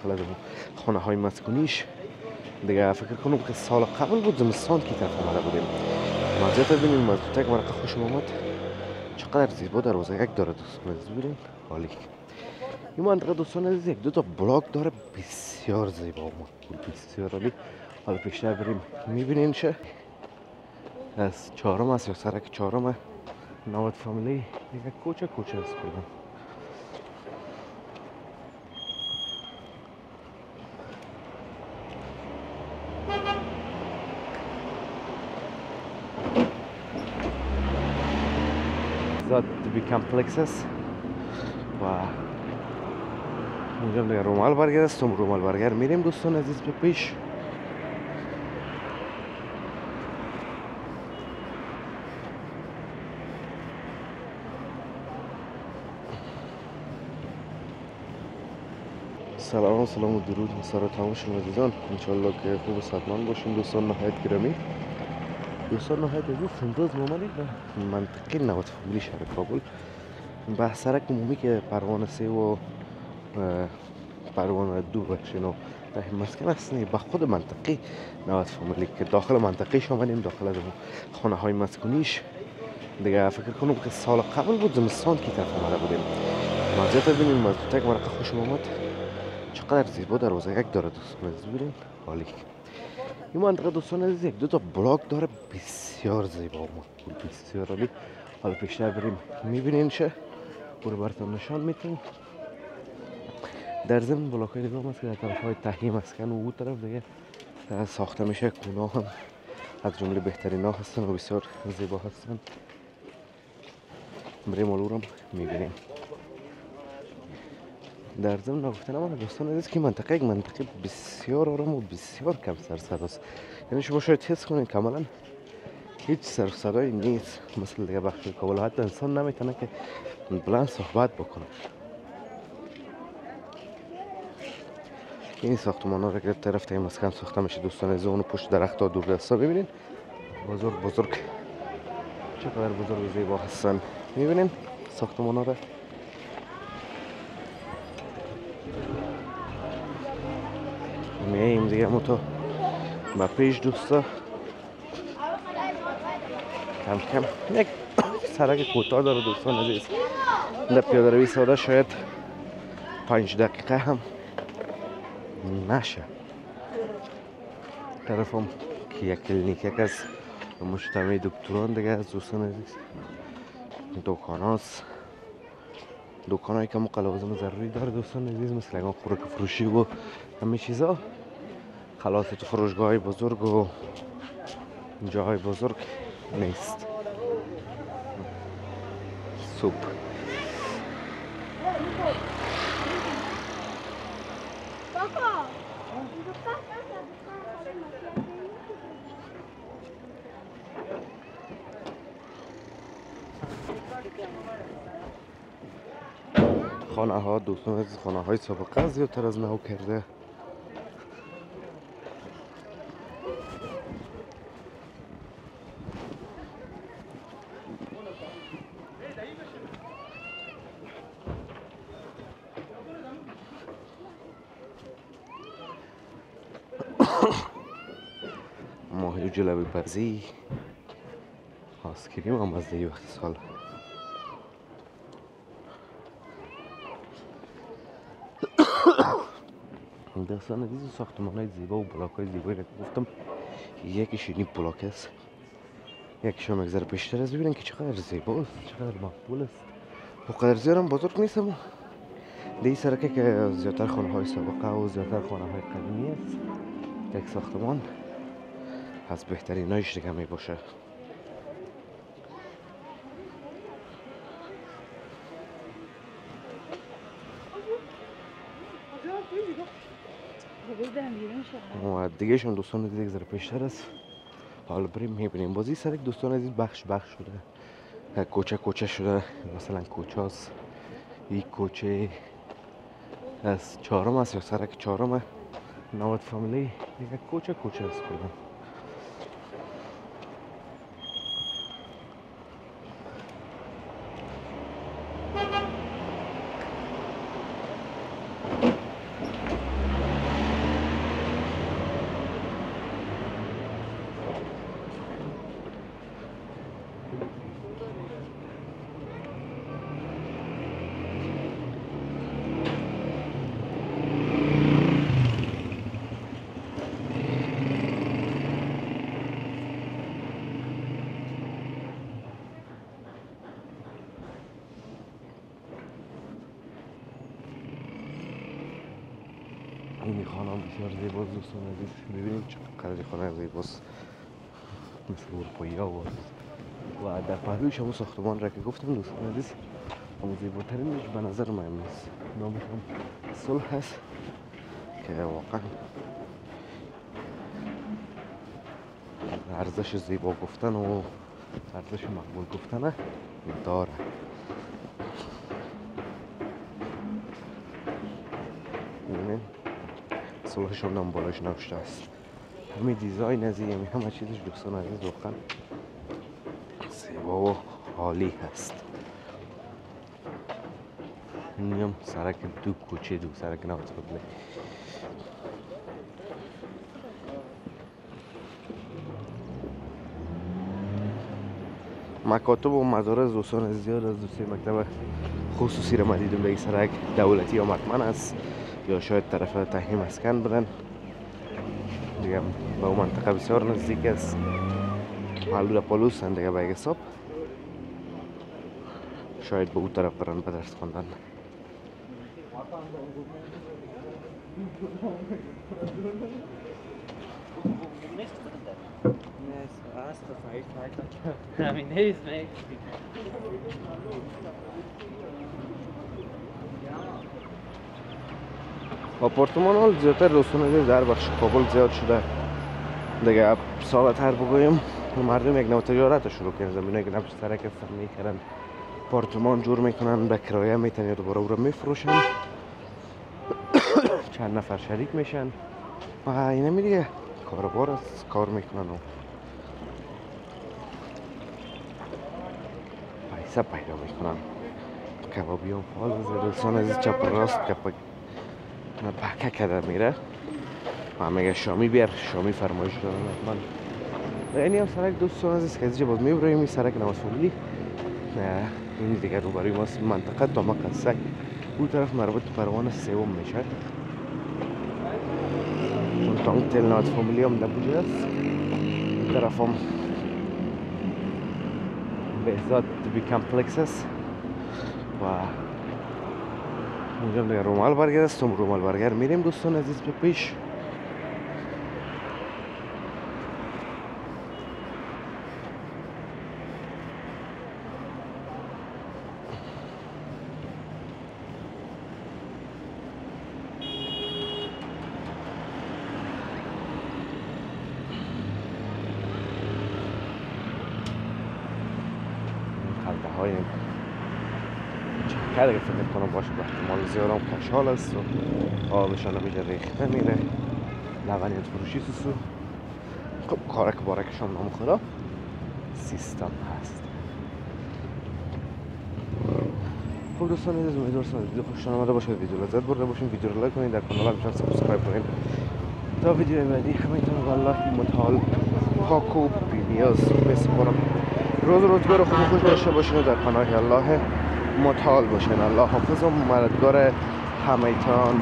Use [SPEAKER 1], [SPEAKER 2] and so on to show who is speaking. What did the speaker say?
[SPEAKER 1] داخل از خانه های مسکونیش. دیگه فکر کنم که سال قبل بود زمستان که طرف آمده بودیم. مزیت ببینیم مزیت یک ورقه خوش آمد. چقدر زیبا دروازه یک داره دوستان عزیز، ببینیم عالی. این منطقه دوستان عزیز یک دو تا بلاک داره بسیار زیبا و مقبول، بسیار عالی. حالا پیشتر بریم میبینین چه از چهارم است یا سرک چهارم نواد فامیلی. یک کوچه است کلا. زاد بی کمپلکس است و اینجا دیگه رومال برگر است. رومال برگر میریم دوستان عزیز به پیش. سلام و درود و سر تمام شما عزیزان. انشالله که خوب و صحتمند باشین دوستان نهایت گرامی. دوستان نهایت عزیز، امروز ما آمدیم به منطقه نواد فامیلی شهر کابل. به سرک عمومی که پروانه 3 و پروانه 2 بخشین و راه مسکن است، به خود منطقه نواد فامیلی که داخل منطقهش آمدیم، داخل از خانه های مسکونیش. دیگه فکر کنم که سال قبل بود زمستان که طرف آمده بودیم. مزیت ببینیم مزیت یک ورقه خوش آمد. چقدر زیبا دروازه یک داره دوستان عزیز، ببینیم عالی. این منطقه دوستان عزیز یک دو تا بلاک داره بسیار زیبا و مقبول، بسیار عالی. حالا پیشتر بریم میبینین چه برو براتون نشان میتیم. در ضمن بلاک های دیگه هم هست که در طرف های تهیه مسکن و اون طرف دیگه ساخته میشه. کونا هم از جمله بهترین ها هستن و بسیار زیبا هستن. بریم اولو رو میبینیم. در ضمن نگفتن من دوستان عزیز که منطقه یک منطقه بسیار آرام و بسیار کم سر صداست. یعنی شما شاید حس کنین کاملا هیچ سر صدایی نیست مثل دیگه بخش کابل. حتی انسان نمیتونه که بلند صحبت بکنه. این ساختمان ها را که طرف تای مسکن ساخته میشه دوستان عزیز، اونو پشت درخت ها دور دستا ببینین بزرگ چقدر بزرگ و زیبا هستن. میبینین ساختمان ها را. میاییم دیگه تو با پیش دوستا کم کم. یک سرک کوتاه داره دوستان عزیز. در پیاده روی ساده شاید 5 دقیقه هم نشه. طرفم که یک کلینیک یک از مجتمع دکتران دیگه از دوستان عزیز. دکان هاست، دکان هایی که لوازم ضروری داره دوستان عزیز، مثل اگه خوراک فروشی و همه چیزا. خلاص تو فروشگاه های بزرگ و جاهای بزرگ نیست. سوپ خانه ها دوستان عزیز، خانه های سابقه زیادتر از نو کرده. ماهی و جلبی بزی آسکریم هم از دیگه وقت سال. دوستان عزیز، ساختمان های زیبا و بلاک های زیبایی را گفتم، یکیش این بلاک است، یکیش هم یک ذره بیشتر است. ببینین که چقدر زیبا است، چقدر مقبول است. و قدر زیاد هم بزرگ نیست. اما دیگه سرکه که زیادتر خانه های سابقه و زیادتر خانه های قدیمی است. یک ساختمان از بهترین هایش دیگه می باشه. و دیگه شون دوستان دیگه ذره پیشتر است. حالا بریم میبینیم. بازی سرک دوستان عزیز بخش شده، کوچه شده. مثلا کوچه است، این کوچه از چهارم است یا سرک چهارم نواد فامیلی. یک کوچه است کلا. این خانه هم بسیار زیباست دوستان عزیز. ببینید چقدر خانه زیباست، مثل اروپایی ها و در پهلویش همون ساختمان را که گفتم دوستان عزیز همون زیباترینش به نظر من است، نامش هم صلح هست که واقعا ارزش زیبا گفتن و ارزش مقبول گفتن داره. ببینید صلحش هم بالاش نوشته است. همین دیزاین از این همه چیزش دوستان عزیز واقعا زیبا و عالی هست. اینم سرک دو کوچه دو سرک نوت بدله. مکاتب و مدارس دوستان زیاد از دوستی مکتب خصوصی را دیدم در این سرک دولتی یا مطمئن است یا شاید طرف تحریم مسکن بدن دیگه، به اون منطقه بسیار نزدیک است. پالو پالوس هم دیگه به حساب شاید به اون طرف برن به درس خواندن. آپارتمان ها زیادتر دوستان در بخش کابل زیاد شده دیگه. ساده تر بگویم مردم یک نوع تجارت شروع کردن، زمینه که نفس سرک هستن میکنن آپارتمان جور میکنن به کرایه میتن یا دوباره او رو میفروشن، چند نفر شریک میشن و اینه دیگه کاربار است کار میکنن و پیسه پیدا میکنن. کبابی هم فعال از دوستان عزیز چپ راست پکه کده میره و میگه شامی بیار، شامی فرمایش دارن حتما. اینی هم سرک دوستان عزیز که از اینجا باز میبریم این سرک نواز فامیلی این دیگه روبروی ماست منطقه تا مقصد اون طرف مربوط پروانه سوم میشه. اون تانک تل نواز فامیلی هم نبوده است. این طرف هم بهزاد بی کمپلکس است و اونجا دیگه رومال برگر است. رومال برگر میریم دوستان عزیز به پیش. خلطه های چکر فکر کنم باشه به احتمال زیاد هم خوشحال است و آبشان هم اینجا ریخته میره. لبنیات فروشی سوسو خب کارک بارکش هم نام خدا سیستم هست. خب دوستان عزیز امیدوارم ویدیو خوشتون آمده باشه، ویدیو لذت برده باشین، ویدیو رو لایک کنید، در کانال هم سابسکرایب کنید تا ویدیو بعدی همینطور والله متعال پاک و بی‌نیاز بسپارم. روزگار خوب خوش داشته باشین و در پناه الله متعال باشین. الله حافظ و مددگار همگان.